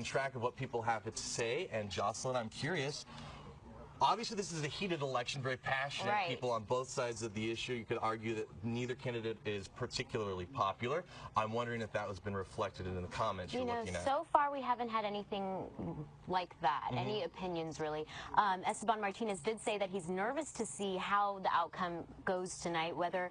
track of what people have to say. And Jocelyn, I'm curious. Obviously, this is a heated election, very passionate people on both sides of the issue. You could argue that neither candidate is particularly popular. I'm wondering if that has been reflected in the comments you're looking at. So far we haven't had anything like that, any opinions really. Esteban Martinez did say that he's nervous to see how the outcome goes tonight, whether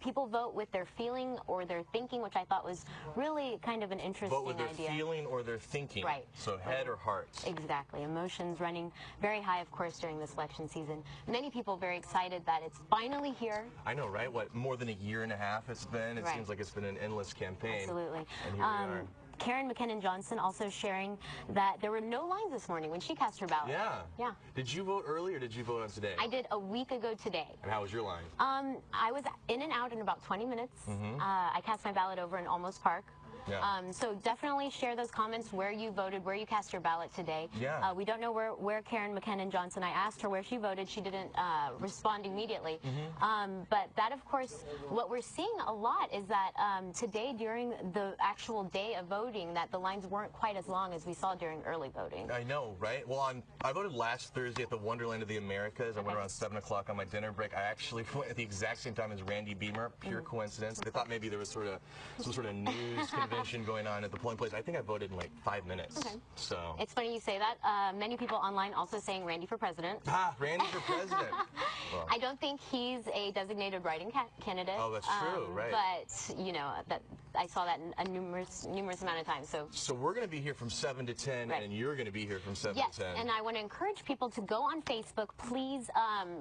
people vote with their feeling or their thinking, which I thought was really kind of an interesting idea. Vote with their feeling or their thinking. Right. So head or heart. Exactly. Emotions running very high, of course, during this election season. Many people very excited that it's finally here. I know, right? What, more than a year and a half it's been? It seems like it's been an endless campaign. Absolutely. And here we are. Karen McKinnon-Johnson also sharing that there were no lines this morning when she cast her ballot. Yeah. Did you vote early or did you vote on today? I did a week ago today. And how was your line? I was in and out in about 20 minutes. I cast my ballot over in Almost Park. So definitely share those comments where you voted, where you cast your ballot today. We don't know where Karen McKinnon-Johnson, I asked her where she voted. She didn't respond immediately. But that, of course, what we're seeing a lot is that today during the actual day of voting, that the lines weren't quite as long as we saw during early voting. I know, right? Well, I voted last Thursday at the Wonderland of the Americas. I went around 7 o'clock on my dinner break. I actually went at the exact same time as Randy Beamer. Pure coincidence. I thought maybe there was some sort of news convention going on at the polling place. I think I voted in like 5 minutes. So it's funny you say that. Many people online also saying Randy for president. Randy for president. Well, I don't think he's a designated writing candidate. Oh, that's true, right? But you know that I saw that a numerous amount of times. So we're going to be here from 7 to 10, and you're going to be here from 7 to 10. Yes, and I want to encourage people to go on Facebook. Please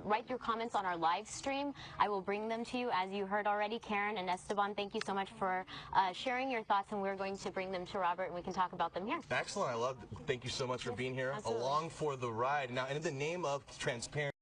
write your comments on our live stream. I will bring them to you, as you heard already. Karen and Esteban, thank you so much for sharing your thoughts, and we're going to bring them to Robert, and we can talk about them here. Excellent. I love it. Thank you so much for being here. Absolutely. Along for the ride. Now, in the name of transparency.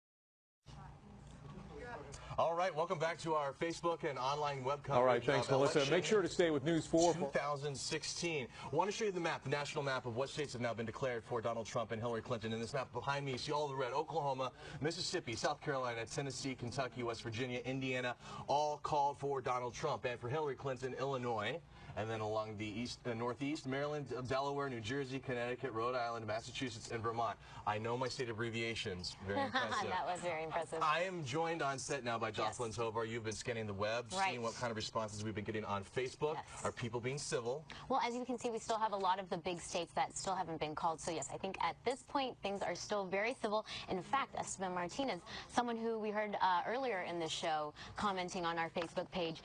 All right, welcome back to our Facebook and online web coverage. All right, thanks, Melissa. Make sure to stay with News 4. 2016. I want to show you the map, the national map of what states have now been declared for Donald Trump and Hillary Clinton. In this map behind me, you see all the red. Oklahoma, Mississippi, South Carolina, Tennessee, Kentucky, West Virginia, Indiana, all called for Donald Trump. And for Hillary Clinton, Illinois. And then along the northeast, Maryland, Delaware, New Jersey, Connecticut, Rhode Island, Massachusetts, and Vermont. I know my state abbreviations. Very impressive. That was very impressive. I am joined on set now by Jocelyn Tovar. You've been scanning the web, seeing what kind of responses we've been getting on Facebook. Are people being civil? Well, as you can see, we still have a lot of the big states that still haven't been called. So yes, I think at this point, things are still very civil. In fact, Esteban Martinez, someone who we heard earlier in the show commenting on our Facebook page,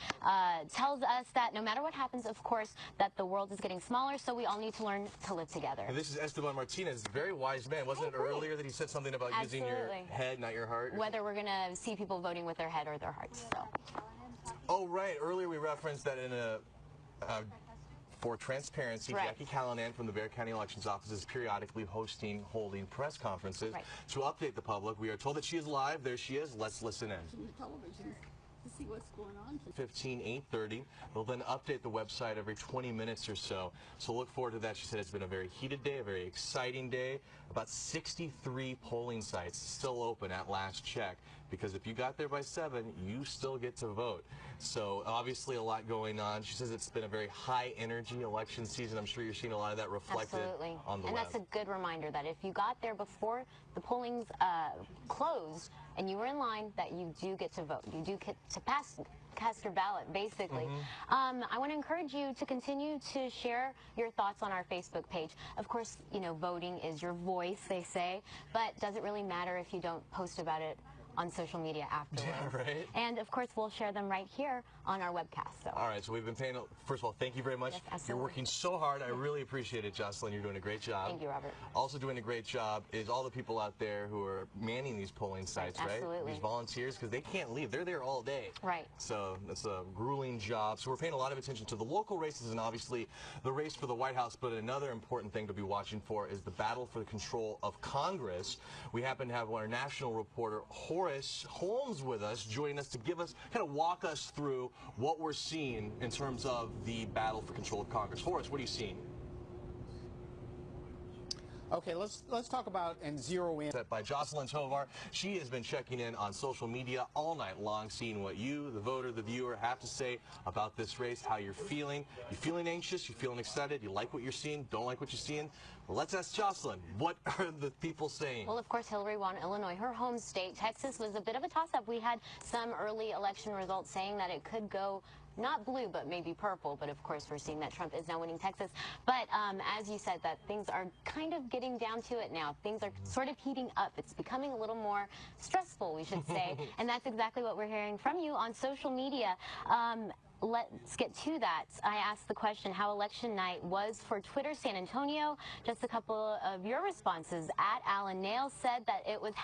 tells us that no matter what happens, of course, that the world is getting smaller, so we all need to learn to live together. And this is Esteban Martinez, a very wise man. Wasn't it earlier that he said something about using your head, not your heart? Whether we're going to see people voting with their head or their hearts. So. Oh, right. Earlier we referenced that in for transparency, Jackie Callanan from the Bexar County Elections Office is periodically holding press conferences to update the public. We are told that she is live. There she is. Let's listen in. To see what's going on. 8:30. They'll then update the website every 20 minutes or so. So look forward to that. She said it's been a very heated day, a very exciting day. About 63 polling sites still open at last check, because if you got there by 7, you still get to vote. So obviously a lot going on. She says it's been a very high energy election season. I'm sure you're seeing a lot of that reflected on the web. And that's a good reminder that if you got there before the polling's closed and you were in line, that you do get to vote. You do get to cast your ballot, basically. I want to encourage you to continue to share your thoughts on our Facebook page. Of course, you know, voting is your voice, they say, but does it really matter if you don't post about it on social media afterwards? Yeah, right. And of course, we'll share them right here on our webcast. So. All right, so we've been paying, first of all, thank you very much. Yes, you're working so hard. I really appreciate it, Jocelyn. You're doing a great job. Thank you, Robert. Also doing a great job is all the people out there who are manning these polling sites, right? Absolutely. These volunteers, because they can't leave. They're there all day. Right. So it's a grueling job. So we're paying a lot of attention to the local races and obviously the race for the White House. But another important thing to be watching for is the battle for the control of Congress. We happen to have our national reporter, Horace Holmes, with us, joining us to kind of walk us through what we're seeing in terms of the battle for control of Congress. Horace, what are you seeing? Okay, let's talk about and zero in. By Jocelyn Tovar. She has been checking in on social media all night long, seeing what you, the voter, the viewer, have to say about this race, how you're feeling. You feeling anxious? You feeling excited? You like what you're seeing? Don't like what you're seeing? Well, let's ask Jocelyn. What are the people saying? Well, of course, Hillary won Illinois, her home state. Texas was a bit of a toss-up. We had some early election results saying that it could go not blue, but maybe purple. But of course, we're seeing that Trump is now winning Texas. But as you said, that things are kind of getting down to it now. Things are sort of heating up. It's becoming a little more stressful, we should say. And that's exactly what we're hearing from you on social media. Let's get to that. I asked the question how election night was for Twitter San Antonio. Just a couple of your responses. At Alan Nail said that it was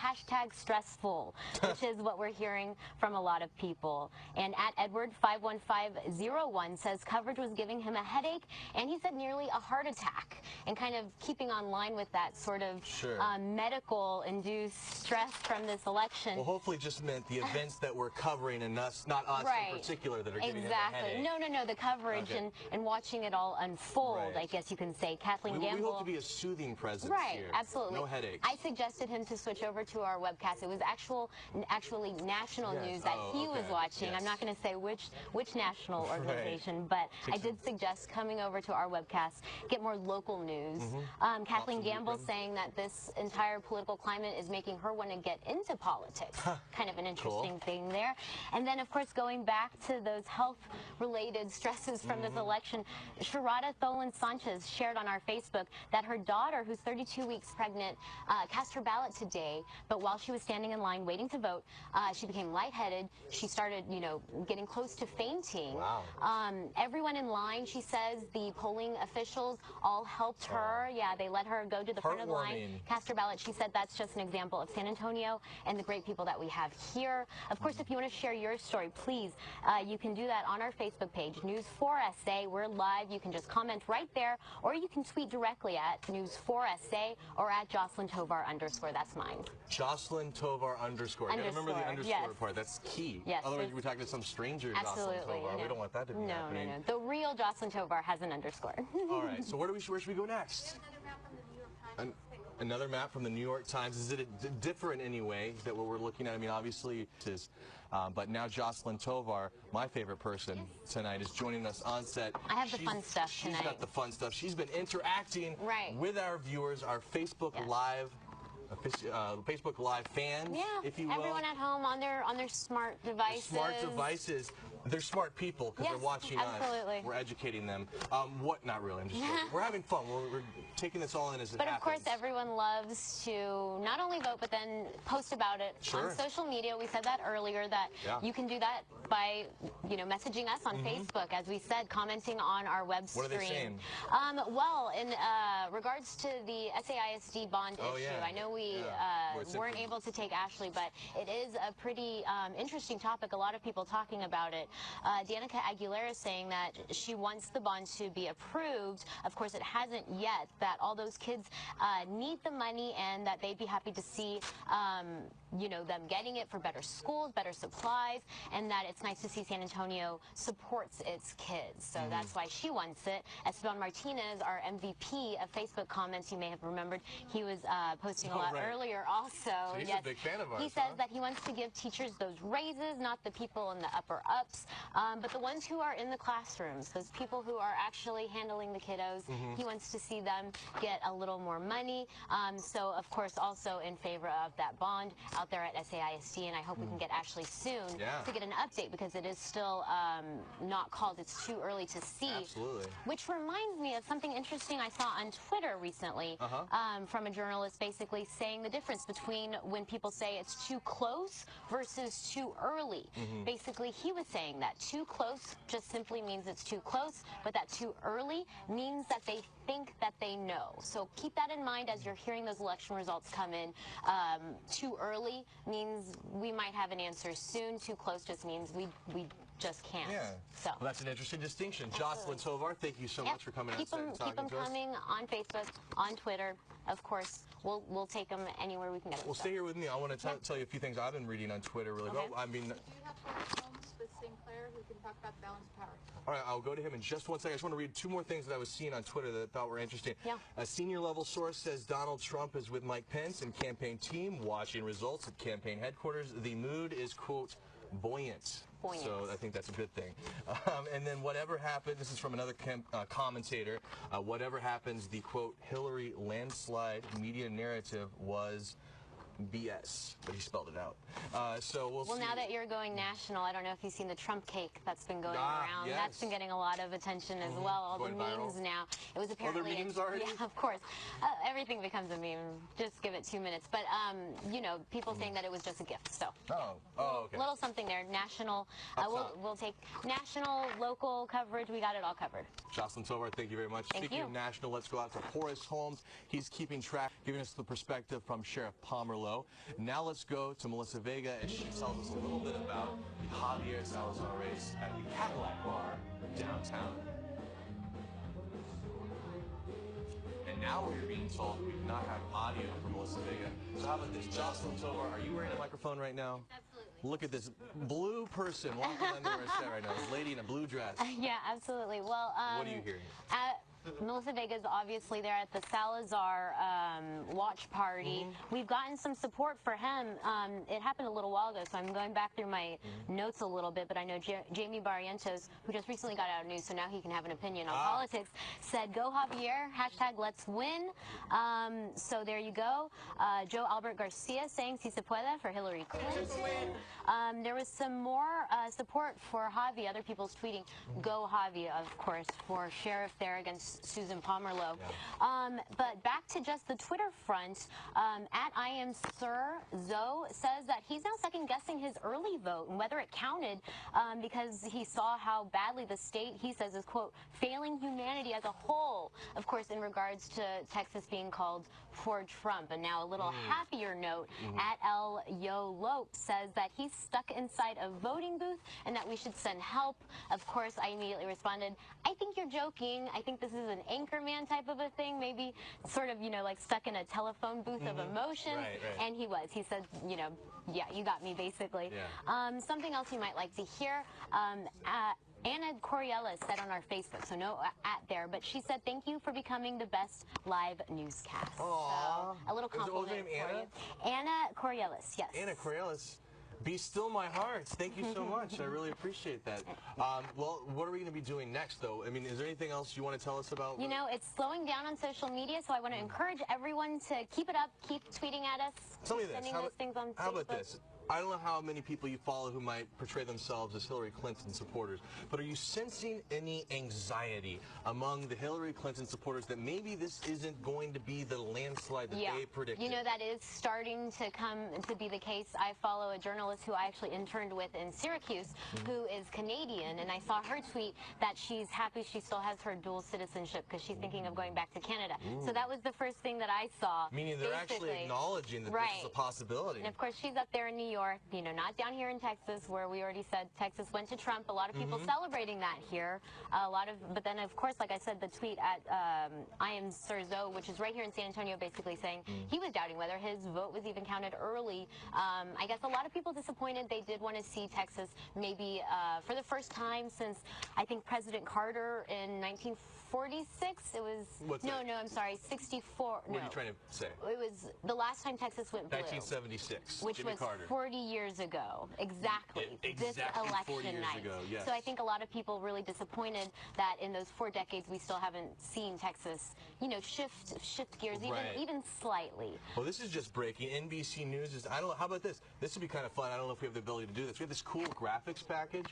#stressful, which is what we're hearing from a lot of people. And at Edward51501 says coverage was giving him a headache, and he said nearly a heart attack. And kind of keeping on line with that sort of medical-induced stress from this election. Well, hopefully just meant the events that we're covering and not us in particular that are giving him a headache. No, the coverage and watching it all unfold, I guess you can say. Kathleen Gamble. We hope to be a soothing presence here. Absolutely. No headaches. I suggested him to switch over to our webcast. It was actually national news that he was watching. I'm not going to say which national organization, but I did suggest coming over to our webcast, get more local news. Kathleen Gamble saying that this entire political climate is making her want to get into politics. Kind of an interesting thing there. And then, of course, going back to those health-related stresses from this election, Sharada Tholen Sanchez shared on our Facebook that her daughter, who's 32 weeks pregnant, cast her ballot today, but while she was standing in line waiting to vote, she became lightheaded. She started, getting close to fainting. Wow. Everyone in line, she says, the polling officials all helped her. Yeah, they let her go to the front of the line, cast her ballot. She said that's just an example of San Antonio and the great people that we have here. Of course, if you want to share your story, please, you can do that on our Facebook page, News 4SA. We're live. You can just comment right there, or you can tweet directly at News 4SA or at Jocelyn Tovar _. That's mine. Jocelyn Tovar _. You gotta remember the underscore part. That's key. Yes, otherwise, we're talking to some stranger Absolutely. Jocelyn Tovar. No. We don't want that to be happening. No. The real Jocelyn Tovar has an underscore. All right. So where should we go next? Another map from the New York Times. Is it differ in any way that what we're looking at? I mean, obviously it is. But now Jocelyn Tovar, my favorite person tonight, is joining us on set. I have the fun stuff tonight. She's got the fun stuff. She's been interacting with our viewers, our Facebook Live. Facebook Live fans, if you will. Everyone at home on their smart devices. Smart devices. They're smart people because they're watching us. We're educating them. Not really. I'm just kidding. We're having fun. We're taking this all in as it happens. But of course, everyone loves to not only vote, but then post about it on social media. We said that earlier, that you can do that by, messaging us on Facebook, as we said, commenting on our web stream. What are they saying? Well, in regards to the SAISD bond issue, I know we weren't able to take Ashley, but it is a pretty interesting topic. A lot of people talking about it. Danica Aguilera is saying that she wants the bond to be approved. Of course, it hasn't yet. That all those kids need the money, and that they'd be happy to see, them getting it for better schools, better supplies, and that it's nice to see San Antonio supports its kids. So that's why she wants it. Esteban Martinez, our MVP of Facebook comments, you may have remembered, he was posting a lot earlier also. So he's a big fan of ours. He says that he wants to give teachers those raises, not the people in the upper ups, but the ones who are in the classrooms, those people who are actually handling the kiddos. He wants to see them get a little more money. So, of course, also in favor of that bond out there at SAISD, and I hope we can get Ashley soon to get an update, because it is still not called. It's too early to see. Absolutely. Which reminds me of something interesting I saw on Twitter recently from a journalist basically saying the difference between when people say it's too close versus too early. Basically, he was saying that too close just simply means it's too close, but that too early means that they think that they know. So keep that in mind as you're hearing those election results come in. Too early means we might have an answer soon. Too close just means we just can't. So well, that's an interesting distinction. Jocelyn Tovar, thank you so much for coming on set and talking to us. Keep them coming on Facebook, on Twitter. Of course, we'll take them anywhere we can get them. Well, stay here with me. I want to tell you a few things I've been reading on Twitter really well. I mean, Sinclair, who can talk about the balance of power. All right, I'll go to him in just one second. I just want to read two more things that I was seeing on Twitter that I thought were interesting. Yeah. A senior level source says Donald Trump is with Mike Pence and campaign team watching results at campaign headquarters. The mood is, quote, buoyant. So I think that's a good thing. And then whatever happened, this is from another commentator, whatever happens, the, quote, Hillary landslide media narrative was BS, but he spelled it out. So we'll see. Well, now that you're going national, I don't know if you've seen the Trump cake that's been going around. Yes. That's been getting a lot of attention as well. All Going the memes viral. now. It was apparently Other memes already? Yeah, of course. Everything becomes a meme. Just give it 2 minutes. But you know, people saying that it was just a gift. So. Okay. Little something there. National. We'll take national, local coverage. We got it all covered. Jocelyn Tovar, thank you very much. Speaking of national, let's go out to Horace Holmes. He's keeping track, giving us the perspective from Sheriff Pomerleau. Now let's go to Melissa Vega as she tells us a little bit about the Javier Salazar race at the Cadillac Bar downtown. And now we're being told we do not have audio from Melissa Vega. So how about this? Jocelyn Tovar, are you wearing a microphone right now? Absolutely. Look at this blue person walking on the set right now. This lady in a blue dress. Yeah, absolutely. Well, what are you hearing? Melissa Vega's obviously there at the Salazar watch party. We've gotten some support for him. It happened a little while ago, so I'm going back through my notes a little bit, but I know Jamie Barrientos, who just recently got out of news, so now he can have an opinion on politics, said, go Javier, hashtag let's win. So there you go. Joe Albert Garcia saying si se puede for Hillary Clinton. There was some more support for Javi, other people's tweeting, go Javi, of course, for sheriff there against Susan Pomerleau. But back to just the Twitter front, at I am Sir Zoe says that he's now second guessing his early vote and whether it counted because he saw how badly the state, he says, is, quote, failing humanity as a whole, of course, in regards to Texas being called for Trump. And now a little happier note, at El Yo Lope says that he's stuck inside a voting booth and that we should send help. Of course, I immediately responded, I think you're joking. I think this is an Anchorman type of a thing, maybe sort of, you know, like stuck in a telephone booth of emotions. Right. And he was. He said, you know, yeah, you got me, basically. Yeah. Something else you might like to hear. Anna Coriolis said on our Facebook, so no at there, but she said, thank you for becoming the best live newscast. Aww. So, a little compliment What was her name, for Anna? you. Anna Coriolis, yes. Anna Coriolis. Be still my hearts. Thank you so much. I really appreciate that. Well, what are we going to be doing next, though? I mean, is there anything else you want to tell us about? You know, it's slowing down on social media, so I want to encourage everyone to keep it up, keep tweeting at us, Tell me this. sending those things on Facebook. How about this? I don't know how many people you follow who might portray themselves as Hillary Clinton supporters, but are you sensing any anxiety among the Hillary Clinton supporters that maybe this isn't going to be the landslide that they predicted? You know, that is starting to come to be the case. I follow a journalist who I actually interned with in Syracuse who is Canadian, and I saw her tweet that she's happy she still has her dual citizenship because she's thinking of going back to Canada. So that was the first thing that I saw. Meaning they're actually acknowledging that this is a possibility. And of course, she's up there in New York. You know, not down here in Texas, where we already said Texas went to Trump. A lot of people celebrating that here. But then, of course, like I said, the tweet at I am Sir Zoe, which is right here in San Antonio, basically saying he was doubting whether his vote was even counted early. I guess a lot of people disappointed. They did want to see Texas maybe for the first time since, I think, President Carter in 1946. It was, I'm sorry, 64. What are you trying to say? It was the last time Texas went blue. 1976. Which Jimmy was Carter. 40 years ago, exactly. This Exactly election 40 years night. ago, yes. So I think a lot of people really disappointed that in those 4 decades we still haven't seen Texas, you know, shift gears even slightly. Well, this is just breaking. NBC News is, I don't know, how about this? This would be kind of fun. I don't know if we have the ability to do this. We have this cool graphics package.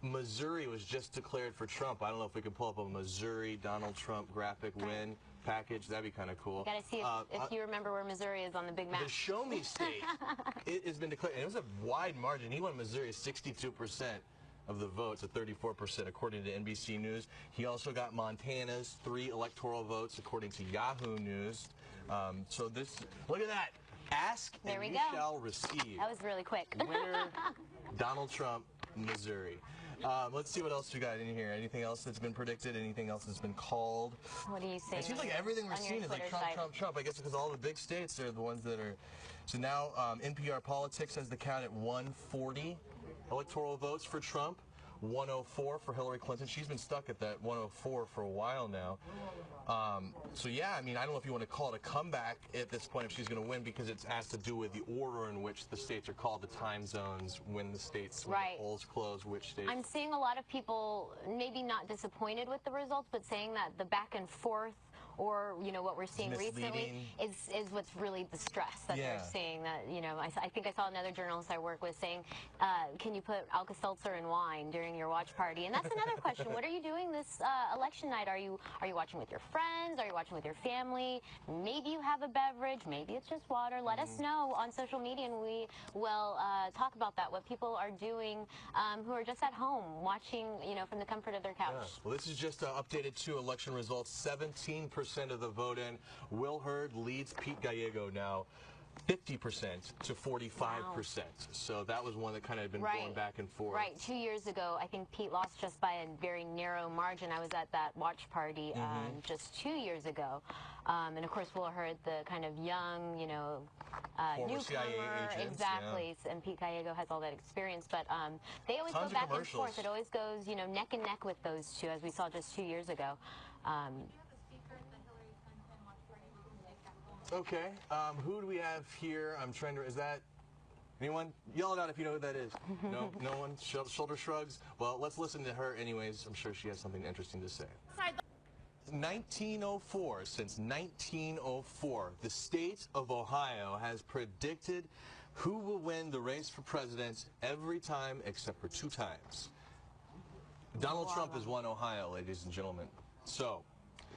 Missouri was just declared for Trump. I don't know if we can pull up a Missouri Donald Trump graphic win package. That'd be kind of cool. Gotta see if you remember where Missouri is on the big map. The Show Me State, it has been declared, and it was a wide margin. He won Missouri 62% of the votes at 34%, according to NBC News. He also got Montana's 3 electoral votes, according to Yahoo News. So this, look at that. Ask and you shall receive. That was really quick. Winner, Donald Trump, Missouri. Let's see what else we got in here. Anything else that's been predicted? Anything else that's been called? What do you say? It seems like everything we're seeing is like Trump, Trump, Trump. I guess because all the big states are the ones that are. So now NPR Politics has the count at 140. electoral votes for Trump, 104 for Hillary Clinton. She's been stuck at that 104 for a while now. So yeah, I mean, I don't know if you want to call it a comeback at this point if she's going to win, because it has to do with the order in which the states are called, the time zones, when the states, when the polls close, which states. I'm seeing a lot of people maybe not disappointed with the results, but saying that the back and forth, or what we're seeing recently is what's really the stress that they're seeing. That I think I saw another journalist I work with saying, can you put Alka-Seltzer in wine during your watch party? And that's another question. What are you doing this election night? Are you watching with your friends? Are you watching with your family? Maybe you have a beverage. Maybe it's just water. Let us know on social media, and we will talk about that. What people are doing who are just at home watching, from the comfort of their couch. Yeah. Well, this is just updated to election results. 17% of the vote in. Will Hurd leads Pete Gallego now 50% to 45%. Wow. So that was one that kind of had been going back and forth. Right. 2 years ago, I think Pete lost just by a very narrow margin. I was at that watch party just 2 years ago. And of course, Will Hurd, the kind of young, newcomer. CIA agent, exactly. Yeah. And Pete Gallego has all that experience. But they always go back and forth. It always goes, neck and neck with those two, as we saw just 2 years ago. Okay, who do we have here? I'm trying to, is that, anyone? Yell it out if you know who that is. No, no one? Shoulder shrugs? Well, let's listen to her anyways. I'm sure she has something interesting to say. 1904, since 1904, the state of Ohio has predicted who will win the race for president every time except for 2 times. Donald Trump has won Ohio, ladies and gentlemen. So,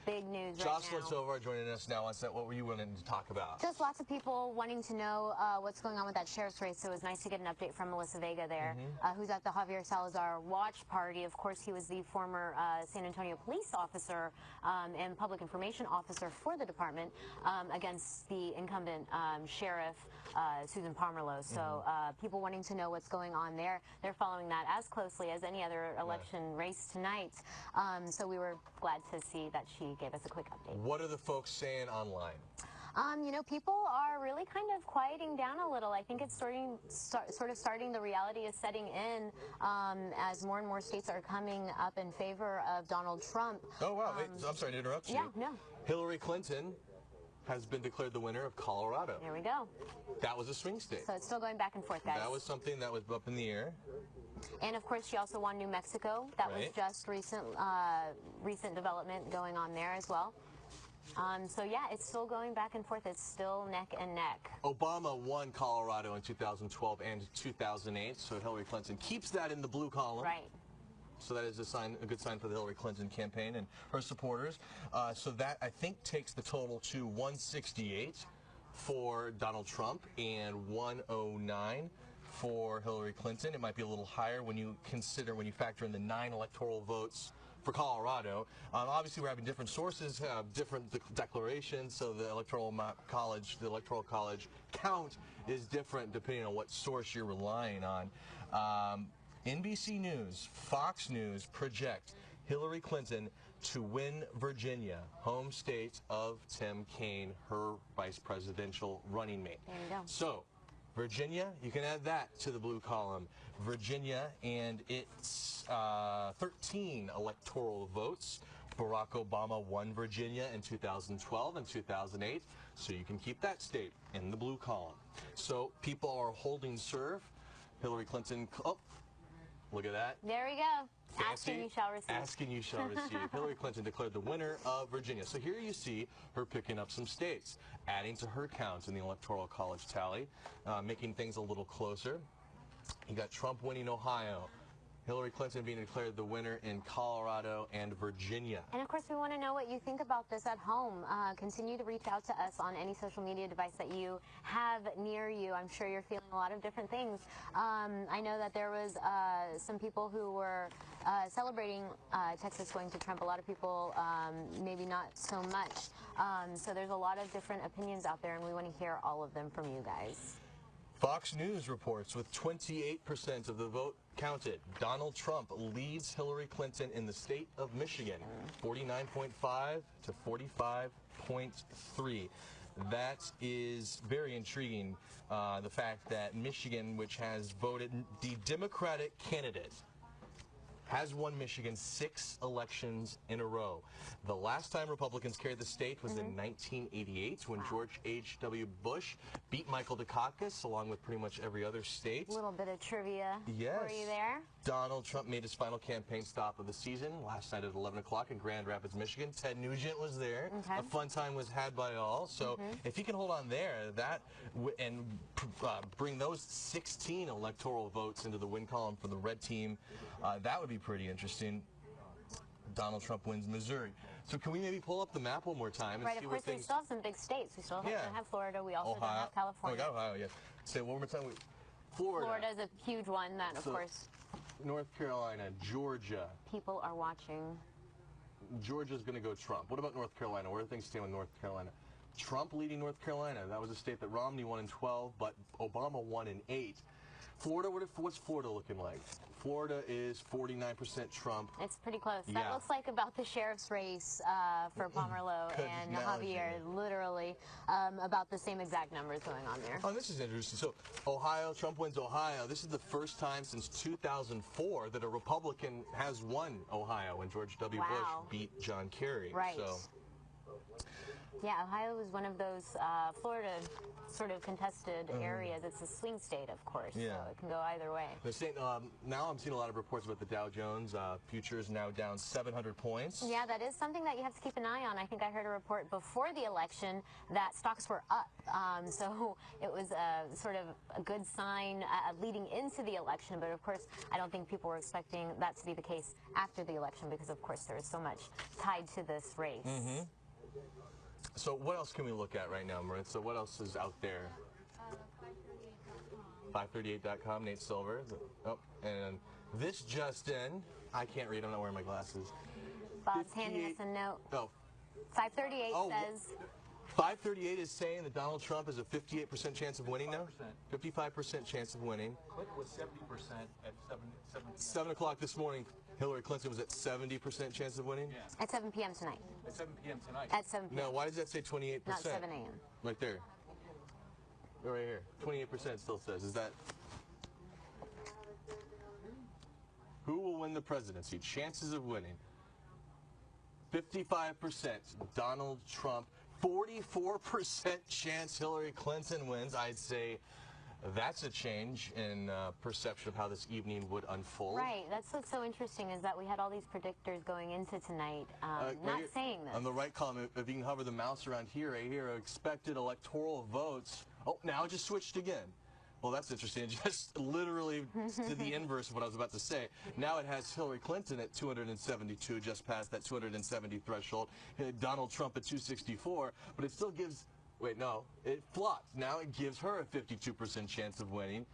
big news right Jocelyn now. Tovar joining us now on set. What were you wanting to talk about? Just lots of people wanting to know what's going on with that sheriff's race, so it was nice to get an update from Melissa Vega there, who's at the Javier Salazar watch party. Of course, he was the former San Antonio police officer and public information officer for the department against the incumbent sheriff, Susan Pomerleau. So people wanting to know what's going on there. They're following that as closely as any other election race tonight. So we were glad to see that she gave us a quick update. What are the folks saying online? People are really kind of quieting down a little. I think it's sort of starting, the reality is setting in as more and more states are coming up in favor of Donald Trump. Oh, wow. Wait, I'm sorry to interrupt you. Yeah, no. Hillary Clinton has been declared the winner of Colorado. There we go. That was a swing state. So it's still going back and forth, guys. That was something that was up in the air. And of course, she also won New Mexico. That was just recent development going on there as well. So yeah, it's still going back and forth. It's still neck and neck. Obama won Colorado in 2012 and 2008, so Hillary Clinton keeps that in the blue column. Right. So that is a good sign for the Hillary Clinton campaign and her supporters. So that, I think, takes the total to 168 for Donald Trump and 109 for Hillary Clinton. It might be a little higher when you factor in the 9 electoral votes for Colorado. Obviously, we're having different sources have different declarations, so the electoral college count is different depending on what source you're relying on. NBC News, Fox News project Hillary Clinton to win Virginia, home state of Tim Kaine, her vice presidential running mate. There you go. So, Virginia, you can add that to the blue column. Virginia and its 13 electoral votes. Barack Obama won Virginia in 2012 and 2008, so you can keep that state in the blue column. So people are holding serve. Hillary Clinton, oh, look at that. There we go. Fancy. Asking you shall receive. Asking you shall receive. Hillary Clinton declared the winner of Virginia. So here you see her picking up some states, adding to her count in the Electoral College tally, making things a little closer. You got Trump winning Ohio, Hillary Clinton being declared the winner in Colorado and Virginia. And of course, we want to know what you think about this at home. Continue to reach out to us on any social media device that you have near you. I'm sure you're feeling a lot of different things. I know that there was some people who were celebrating Texas going to Trump. A lot of people maybe not so much. So there's a lot of different opinions out there, and we want to hear all of them from you guys. Fox News reports with 28% of the vote counted, Donald Trump leads Hillary Clinton in the state of Michigan, 49.5 to 45.3. That is very intriguing. The fact that Michigan, which has voted the Democratic candidate, has won Michigan 6 elections in a row. The last time Republicans carried the state was in 1988 when George H.W. Bush beat Michael Dukakis along with pretty much every other state. A little bit of trivia. Yes. Were you there? Donald Trump made his final campaign stop of the season last night at 11 o'clock in Grand Rapids, Michigan. Ted Nugent was there. Okay. A fun time was had by all. So if he can hold on there and bring those 16 electoral votes into the win column for the red team, that would be pretty interesting. Donald Trump wins Missouri. So can we maybe pull up the map one more time and right, see of where course, we things... still have some big states. We still don't have Florida. We also don't have California. Oh, we got Ohio, yes. Say it one more time. Florida. Florida's a huge one that, of course... North Carolina, Georgia. People are watching. Georgia's going to go Trump. What about North Carolina? Where do things stand with North Carolina? Trump leading North Carolina. That was a state that Romney won in 12, but Obama won in 8. Florida, what's Florida looking like? Florida is 49% Trump. It's pretty close. Yeah. That looks like about the sheriff's race for Pomerleau and Javier, literally about the same exact numbers going on there. Oh, this is interesting. So Ohio, Trump wins Ohio. This is the first time since 2004 that a Republican has won Ohio when George W. Bush beat John Kerry. Right. So. Yeah, Ohio is one of those Florida sort of contested areas. It's a swing state, of course, so it can go either way. Now I'm seeing a lot of reports about the Dow Jones futures now down 700 points. Yeah, that is something that you have to keep an eye on. I think I heard a report before the election that stocks were up. So it was sort of a good sign leading into the election. But, of course, I don't think people were expecting that to be the case after the election because, of course, there is so much tied to this race. So what else can we look at right now, Maritza? What else is out there? 538.com, Nate Silver. Oh, and this just in. I can't read. I'm not wearing my glasses. Bob's handing us a note. Oh. 538 says... 538 is saying that Donald Trump has a 58% chance of winning now? 55% chance of winning. Clinton was 70% at 7 o'clock this morning. Hillary Clinton was at 70% chance of winning? At 7 p.m. tonight. At 7 p.m. tonight. At 7 p.m. No, why does that say 28%? Not 7 a.m. Right there. Right here. 28% still says. Is that... Who will win the presidency? Chances of winning. 55% Donald Trump. 44% chance Hillary Clinton wins. I'd say that's a change in perception of how this evening would unfold. Right. That's what's so interesting is that we had all these predictors going into tonight not saying this. On the right column, if you can hover the mouse around here, right here, expected electoral votes. Oh, now it just switched again. Well, that's interesting. It just literally did the inverse of what I was about to say. Now it has Hillary Clinton at 272, just past that 270 threshold. Donald Trump at 264, but it still gives... Wait, no, it flopped. Now it gives her a 52% chance of winning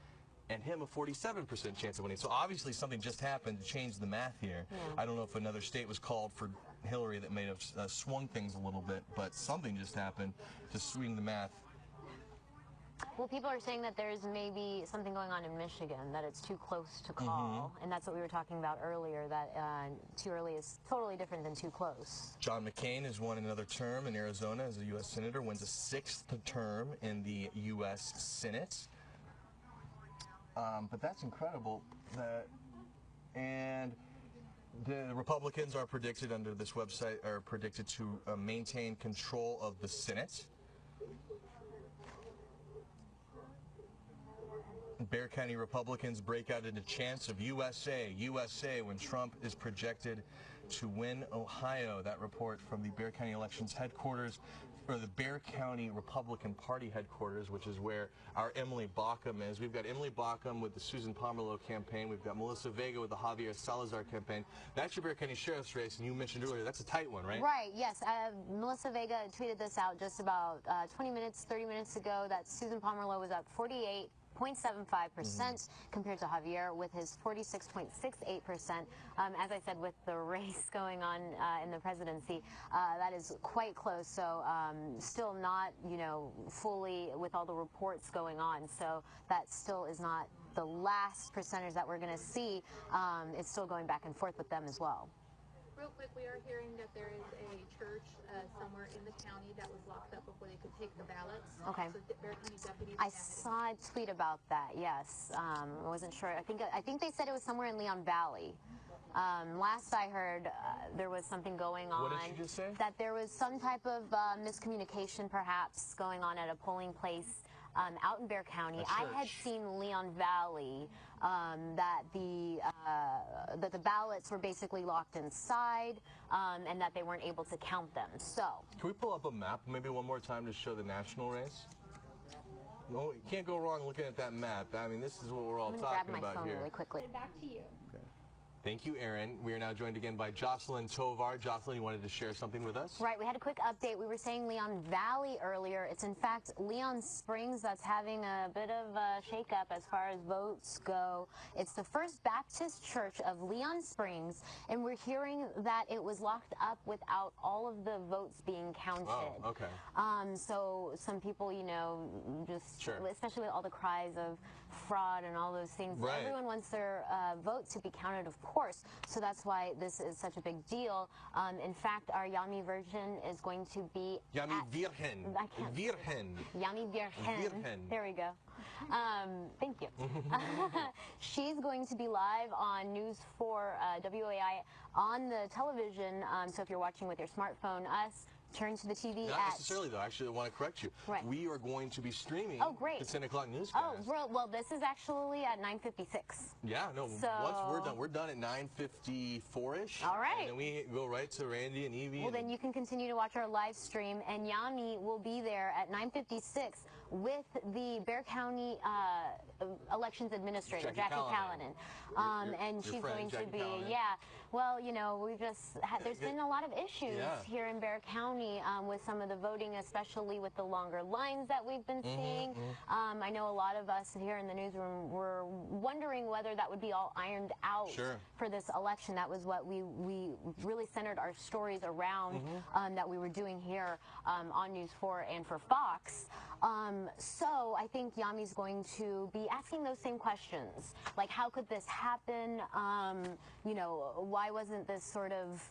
and him a 47% chance of winning. So obviously something just happened to change the math here. Yeah. I don't know if another state was called for Hillary that may have swung things a little bit, but something just happened to swing the math. Well, people are saying that there's maybe something going on in Michigan, that it's too close to call, and that's what we were talking about earlier, that too early is totally different than too close. John McCain has won another term in Arizona as a U.S. Senator, wins a 6th term in the U.S. Senate. But that's incredible. And the Republicans are predicted under this website, are predicted to maintain control of the Senate. Bexar County Republicans break out into chants of USA, USA when Trump is projected to win Ohio. That report from the Bexar County Elections Headquarters, or the Bexar County Republican Party Headquarters, which is where our Emily Bauckham is. We've got Emily Bauckham with the Susan Pomerleau campaign. We've got Melissa Vega with the Javier Salazar campaign. That's your Bexar County Sheriff's race, and you mentioned earlier that's a tight one, right? Right, yes. Melissa Vega tweeted this out just about 20 minutes, 30 minutes ago, that Susan Pomerleau was up 48.75% compared to Javier with his 46.68%. As I said, with the race going on in the presidency, that is quite close. So still not, fully with all the reports going on. So that still is not the last percentage that we're going to see. It's still going back and forth with them as well. Real quick, we are hearing that there is a church somewhere in the county that was locked up before they could take the ballots. Okay. So Bexar County deputies. I have to- saw a tweet about that. Yes, I wasn't sure. I think they said it was somewhere in Leon Valley. Last I heard, there was something going on. What did you just say? That there was some type of miscommunication, perhaps, going on at a polling place out in Bexar County. I had seen Leon Valley that the ballots were basically locked inside and that they weren't able to count them. So, can we pull up a map maybe one more time to show the national race? No, you can't go wrong looking at that map. I mean, this is what we're all I'm talking gonna grab my about phone here. really quickly. Back to you. Thank you, Aaron. We are now joined again by Jocelyn Tovar. Jocelyn, you wanted to share something with us? Right, we had a quick update. We were saying Leon Valley earlier. It's in fact Leon Springs that's having a bit of a shakeup as far as votes go. It's the First Baptist Church of Leon Springs, and we're hearing that it was locked up without all of the votes being counted. Oh, okay. So some people, you know, just, especially with all the cries of fraud and all those things, right. Everyone wants their vote to be counted, of course. So that's why this is such a big deal. In fact, our Yami version is going to be Yami Virgen. Virgen. Yami Virgen. There we go. Thank you. She's going to be live on News 4 WAI on the television. So if you're watching with your smartphone, turn to the TV. Not necessarily, though. Actually, I want to correct you. Right. We are going to be streaming great. the 10 o'clock newscast. Well, this is actually at 9:56. Yeah, no, So, once we're done at 9:54-ish. All right. And then we go right to Randy and Evie. Well, then you can continue to watch our live stream, and Yami will be there at 9:56 with the Bexar County Elections Administrator, Jackie Callanan. And she's going to be, well, you know, we've just had, there's been a lot of issues here in Bexar County with some of the voting, especially with the longer lines that we've been seeing. I know a lot of us here in the newsroom were wondering whether that would be all ironed out for this election. That was what we really centered our stories around that we were doing here on News 4 and for Fox. So I think Yami's going to be asking those same questions, like how could this happen? You know, why wasn't this sort of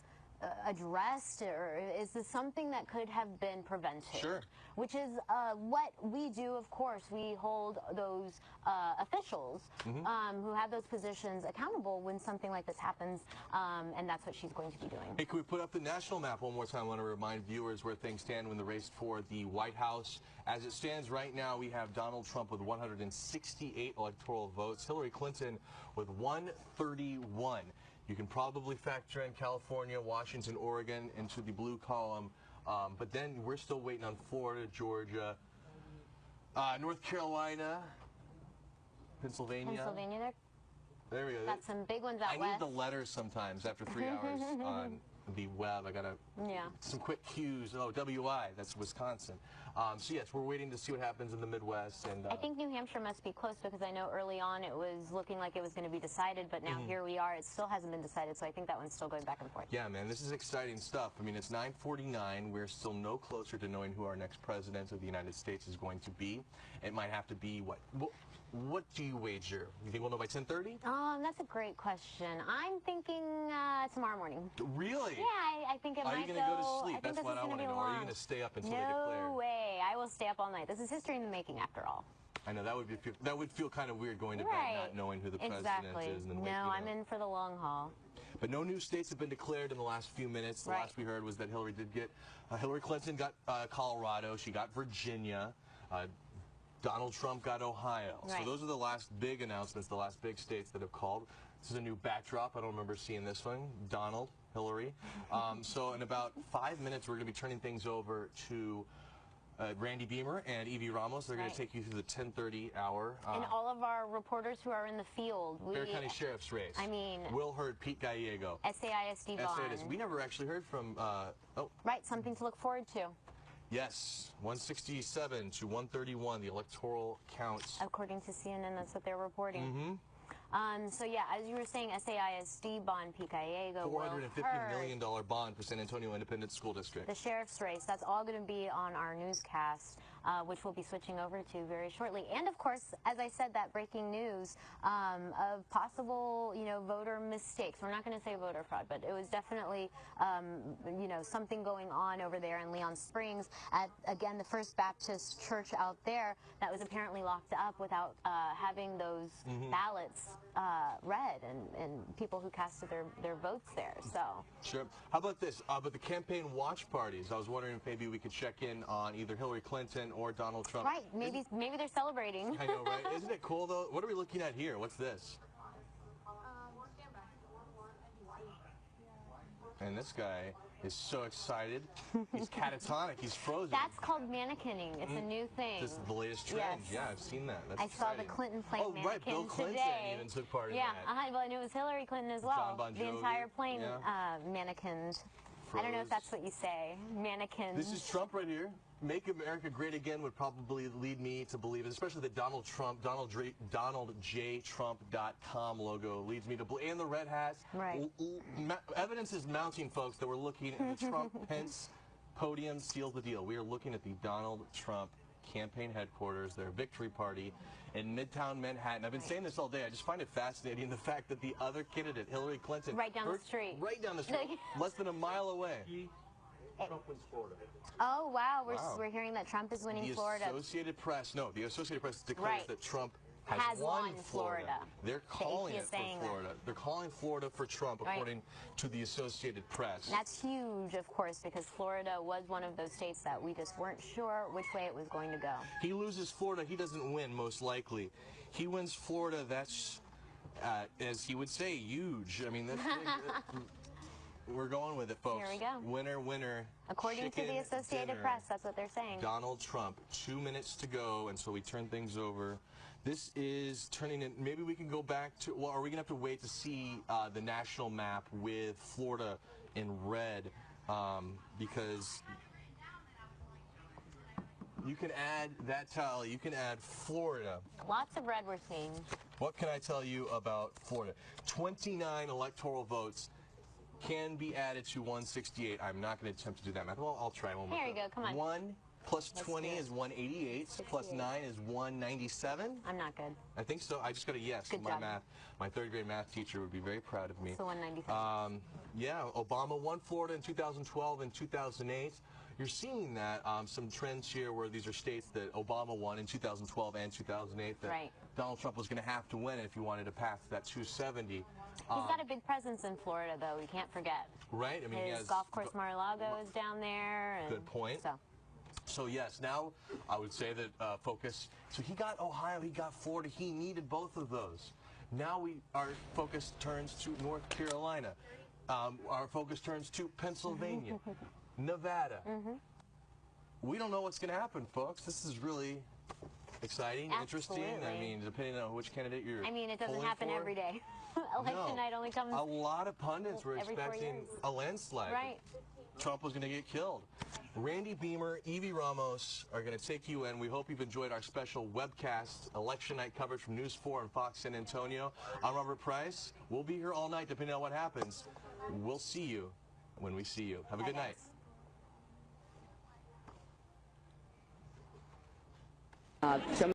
addressed, or is this something that could have been prevented? Sure. Which is what we do, of course. We hold those officials who have those positions accountable when something like this happens, and that's what she's going to be doing. Hey, can we put up the national map one more time? I want to remind viewers where things stand in the race for the White House. As it stands right now, we have Donald Trump with 168 electoral votes, Hillary Clinton with 131. You can probably factor in California, Washington, Oregon into the blue column, but then we're still waiting on Florida, Georgia, North Carolina, Pennsylvania. There we go. Got some big ones out west. I need the letters sometimes after 3 hours on the web. I gotta some quick cues. Oh, WI, that's Wisconsin. So yes, we're waiting to see what happens in the Midwest. And I think New Hampshire must be close because I know early on it was looking like it was going to be decided, but now here we are. It still hasn't been decided, so I think that one's still going back and forth. Yeah, man, this is exciting stuff. I mean, it's 9:49. We're still no closer to knowing who our next president of the United States is going to be. It might have to be what? What do you wager? You think we'll know by 10:30? That's a great question. I'm thinking tomorrow morning. Really? Yeah, I think it might go. Are you going to go to sleep? That's what I want to know. Are you going to stay up until they declare? No way. I will stay up all night. This is history in the making, after all. I know, that would feel kind of weird going to bed not knowing who the president is. And then no, I'm in for the long haul. But no new states have been declared in the last few minutes. The last we heard was that Hillary Clinton got Colorado. She got Virginia. Donald Trump got Ohio. So those are the last big announcements, the last big states that have called. This is a new backdrop. I don't remember seeing this one. Donald, Hillary. So in about 5 minutes, we're going to be turning things over to Randy Beamer and Evie Ramos. They're going to take you through the 10:30 hour. And all of our reporters who are in the field. Bexar County Sheriff's race. I mean, Will Hurd, Pete Gallego. SAISD bond. We never actually heard from, Right, something to look forward to. Yes, 167 to 131, the electoral counts. According to CNN, that's what they're reporting. So yeah, as you were saying, SAISD bond, Pete Gallego, $450 million bond for San Antonio Independent School District. The sheriff's race, that's all going to be on our newscast. which we'll be switching over to very shortly. And of course, as I said, that breaking news of possible, voter mistakes. We're not going to say voter fraud, but it was definitely, something going on over there in Leon Springs at, again, the First Baptist Church out there that was apparently locked up without having those ballots read and people who casted their votes there. So sure. How about this? But the campaign watch parties. I was wondering if maybe we could check in on either Hillary Clinton or Donald Trump. Right. Maybe they're celebrating. I know, right? Isn't it cool though? What are we looking at here? What's this? And this guy is so excited. He's catatonic. He's frozen. That's called mannequinning. It's a new thing. This is the latest trend. Yes. Yeah, I've seen that. That's I exciting. saw the Clinton plane mannequin right. Bill Clinton today. even took part in that. Yeah, well, and it was Hillary Clinton as well. John Bon Jovi. The entire plane mannequined. I don't know if that's what you say. Mannequin. This is Trump right here. Make America Great Again would probably lead me to believe, especially the DonaldJTrump.com logo leads me to believe, and the red hats. Right. Evidence is mounting, folks, that we're looking at the Trump-Pence podium seals the deal. We are looking at the Donald Trump campaign headquarters, their victory party in Midtown Manhattan. I've been saying this all day. I just find it fascinating, the fact that the other candidate, Hillary Clinton, right down the street, less than a mile away. Trump wins Florida. Oh, wow. We're hearing that Trump is winning Florida. The Associated Press declares that Trump has won Florida. They're calling it for Florida. They're calling Florida for Trump, according to the Associated Press. That's huge, of course, because Florida was one of those states that we just weren't sure which way it was going to go. He loses Florida, he doesn't win, most likely. He wins Florida, that's, as he would say, huge. I mean, that's big. We're going with it, folks. Here we go. Winner, winner. According to the Associated Press, that's what they're saying. Donald Trump, 2 minutes to go, and so we turn things over. This is turning in, maybe we can go back to, well, are we going to have to wait to see the national map with Florida in red? Because you can add that tally, you can add Florida. Lots of red we're seeing. What can I tell you about Florida? 29 electoral votes can be added to 168. I'm not going to attempt to do that math. Well, I'll try one more. Here you go. Come on. 1 plus 20 is 188. Plus 9 is 197. I'm not good. I think so. I just got a yes. Good My job. math. My third grade math teacher would be very proud of me. So 197. Yeah, Obama won Florida in 2012 and 2008. You're seeing that some trends here where these are states that Obama won in 2012 and 2008 that Donald Trump was going to have to win if he wanted to pass that 270. He's got a big presence in Florida, though. We can't forget. Right. I mean, his golf course Mar-a-Lago is down there. And good point. So yes, now I would say that focus. So he got Ohio, he got Florida. He needed both of those. Now our focus turns to North Carolina. Our focus turns to Pennsylvania, Nevada. We don't know what's going to happen, folks. This is really exciting, interesting. I mean, depending on which candidate you're it doesn't happen every day. Election night only comes a lot of pundits were expecting a landslide. Right. Trump was going to get killed. Randy Beamer, Evie Ramos are going to take you in. We hope you've enjoyed our special webcast election night coverage from News 4 and Fox San Antonio. I'm Robert Price. We'll be here all night depending on what happens. We'll see you when we see you. Have a good night.